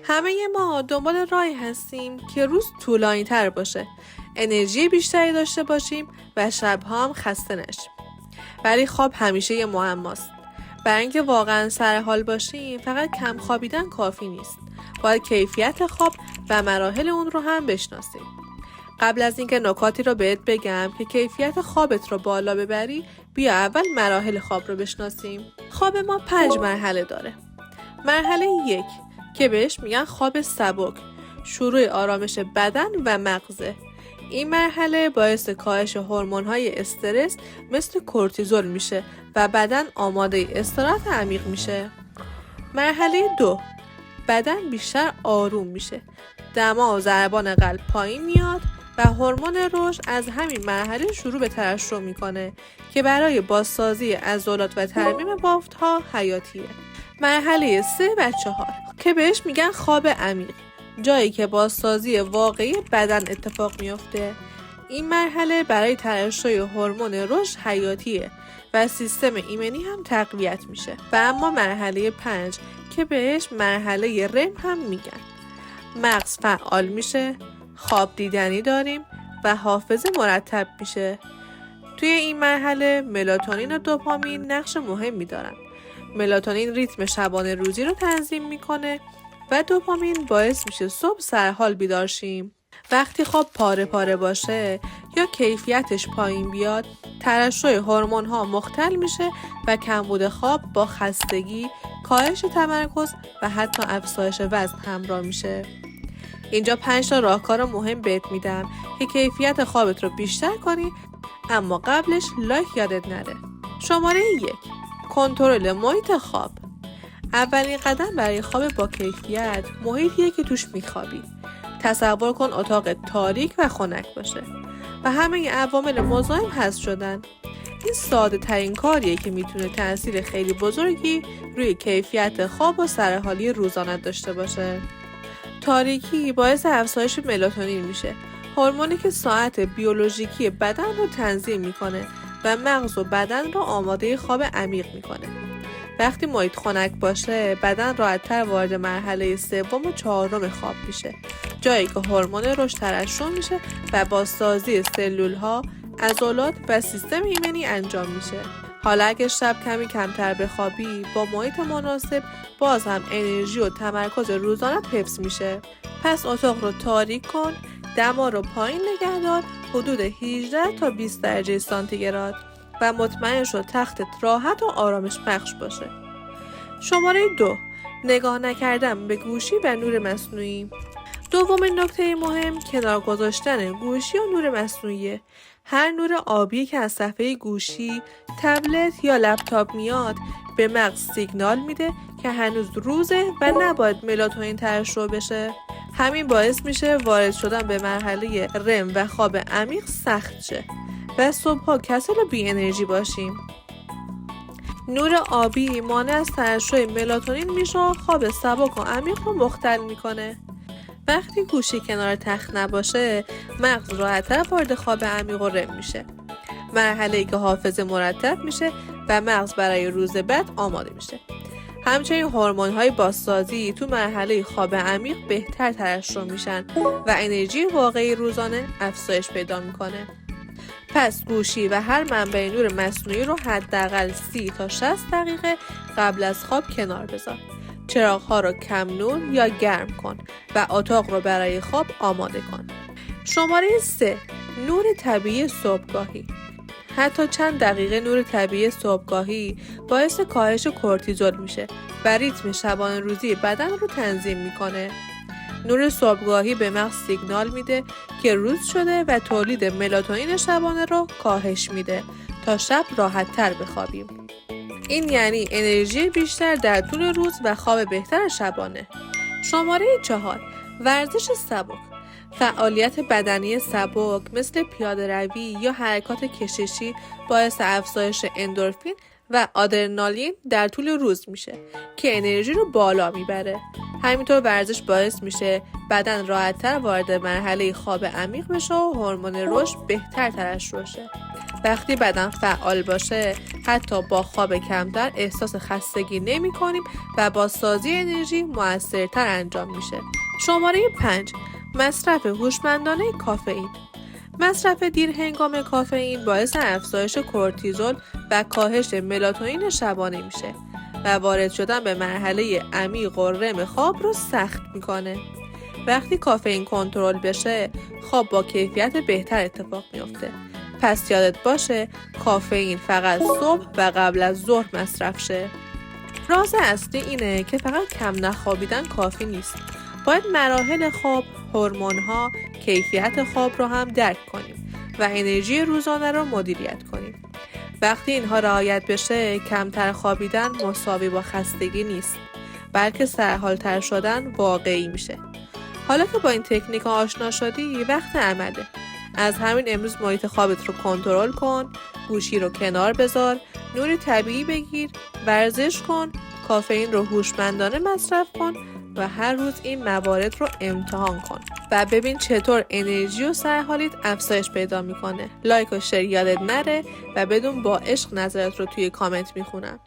همه ما دنبال راهی هستیم که روز طولانی تر باشه، انرژی بیشتری داشته باشیم و شبها هم خسته نشیم. ولی خواب همیشه یه معماست. برای اینکه واقعا سر حال باشیم فقط کم خوابیدن کافی نیست. باید کیفیت خواب و مراحل اون رو هم بشناسیم. قبل از اینکه نکاتی رو بهت بگم که کیفیت خوابت رو بالا ببری، بیا اول مراحل خواب رو بشناسیم. خواب ما 5 مرحله داره. مرحله 1 که بهش میگن خواب سبک، شروع آرامش بدن و مغزه. این مرحله باعث کاهش هورمون‌های استرس مثل کورتیزول میشه و بدن آماده استراحت عمیق میشه. مرحله 2 بدن بیشتر آروم میشه، دما و ضربان قلب پایین میاد و هورمون رشد از همین مرحله شروع به ترشح میکنه که برای بازسازی عضلات و ترمیم بافت‌ها حیاتیه. مرحله 3 و 4 که بهش میگن خواب عمیق، جایی که بازسازی واقعی بدن اتفاق میفته. این مرحله برای ترشح هورمون رشد حیاتیه و سیستم ایمنی هم تقویت میشه. و اما مرحله 5 که بهش مرحله رم هم میگن، مغز فعال میشه، خواب دیدنی داریم و حافظه مرتب میشه. توی این مرحله ملاتونین و دوپامین نقش مهمی دارن. ملاتونین ریتم شبانه روزی رو تنظیم میکنه و دوپامین باعث میشه صبح سرحال بیدار شیم. وقتی خواب پاره پاره باشه یا کیفیتش پایین بیاد، ترشح هورمون ها مختل میشه و کمبود خواب با خستگی، کاهش تمرکز و حتی افزایش وزن همراه میشه. اینجا 5 تا راهکار مهم بهت میدم که کیفیت خوابت رو بیشتر کنی، اما قبلش لایک یادت نره. شماره 1 کنترل محیط خواب. اولین قدم برای خواب با کیفیت محیطیه که توش میخوابی. تصور کن اتاق تاریک و خنک باشه و همه عوامل مزاحم حذف شدن. این ساده ترین کاریه که میتونه تأثیر خیلی بزرگی روی کیفیت خواب و سرحالی روزانه داشته باشه. تاریکی باعث افزایش ملاتونین میشه، هورمونی که ساعت بیولوژیکی بدن رو تنظیم میکنه و مغز و بدن رو آماده خواب عمیق میکنه. وقتی محیط خنک باشه، بدن راحت‌تر وارد مرحله 3 و 4 خواب میشه، جایی که هورمون رشد ترشح میشه و بازسازی سلول‌ها، عضلات و سیستم ایمنی انجام میشه. حالا اگه شب کمی کمتر بخوابی، با محیط مناسب باز هم انرژی و تمرکز روزانه حفظ میشه. پس اتاق رو تاریک کن، دما رو پایین نگه دار، حدود 18 تا 20 درجه سانتیگراد و مطمئن شو تختت راحت و آرامش بخش باشه. شماره 2 نگاه نکردن به گوشی و نور مصنوعی. دومین نکته مهم کنار گذاشتن گوشی و نور مصنوعیه. هر نور آبی که از صفحه گوشی، تبلت یا لپتاپ میاد به مغز سیگنال میده که هنوز روزه و نباید ملاتونین ترشح بشه. همین باعث میشه وارد شدن به مرحله رم و خواب عمیق سخت شه و صبحها کسل و بی انرژی باشیم. نور آبی مانع از ترشح ملاتونین میشه و خواب سبک و عمیق رو مختل میکنه. وقتی گوشی کنار تخت نباشه، مغز راحت‌تر وارد خواب عمیق و رم میشه، مرحله‌ای که حافظه مرتب میشه و مغز برای روز بعد آماده میشه. همچنین هورمون‌های بازسازی تو مرحله خواب عمیق بهتر ترشح میشن و انرژی واقعی روزانه افزایش پیدا میکنه. پس گوشی و هر منبع نور مصنوعی رو حداقل 30 تا 60 دقیقه قبل از خواب کنار بذار. چراغ‌ها رو کم نور یا گرم کن و اتاق رو برای خواب آماده کن. شماره 3 نور طبیعی صبحگاهی. حتی چند دقیقه نور طبیعی صبحگاهی باعث کاهش کورتیزول میشه و ریتم شبانه روزی بدن رو تنظیم میکنه. نور صبحگاهی به مغز سیگنال میده که روز شده و تولید ملاتونین شبانه رو کاهش میده تا شب راحت تر بخوابیم. این یعنی انرژی بیشتر در طول روز و خواب بهتر شبانه. شماره 4 ورزش سبک. فعالیت بدنی سبک مثل پیاده روی یا حرکات کششی باعث افزایش اندورفین و آدرنالین در طول روز میشه که انرژی رو بالا میبره. همینطور ورزش باعث میشه بدن راحت‌تر وارد مرحله خواب عمیق بشه و هورمون رشد بهتر ترشح شه. وقتی بدن فعال باشه حتی با خواب کمتر احساس خستگی نمی کنیم و با سازی انرژی مؤثرتر انجام میشه. شماره 5. مصرف هوشمندانه کافئین. مصرف دیر هنگام کافئین باعث افزایش کورتیزول و کاهش ملاتونین شبانه میشه و وارد شدن به مرحله عمیق و رم خواب رو سخت میکنه. وقتی کافئین کنترل بشه خواب با کیفیت بهتر اتفاق میفته. پس یادت باشه کافئین فقط صبح و قبل از ظهر مصرف شه. راز اصلی اینه که فقط کم نخوابیدن کافی نیست. باید مراحل خواب، هورمون‌ها، کیفیت خواب رو هم درک کنیم و انرژی روزانه رو مدیریت کنیم. وقتی اینها رعایت بشه کمتر خوابیدن مساوی با خستگی نیست، بلکه سرحال‌تر شدن واقعی میشه. حالا که با این تکنیک آشنا شدی وقت عمله. از همین امروز محیط خوابت رو کنترل کن، گوشی رو کنار بذار، نور طبیعی بگیر، ورزش کن، کافئین رو هوشمندانه مصرف کن و هر روز این موارد رو امتحان کن و ببین چطور انرژی و سرحالیت افزایش پیدا میکنه. لایک و شیر یادت نره و بدون با عشق نظرت رو توی کامنت میخونم.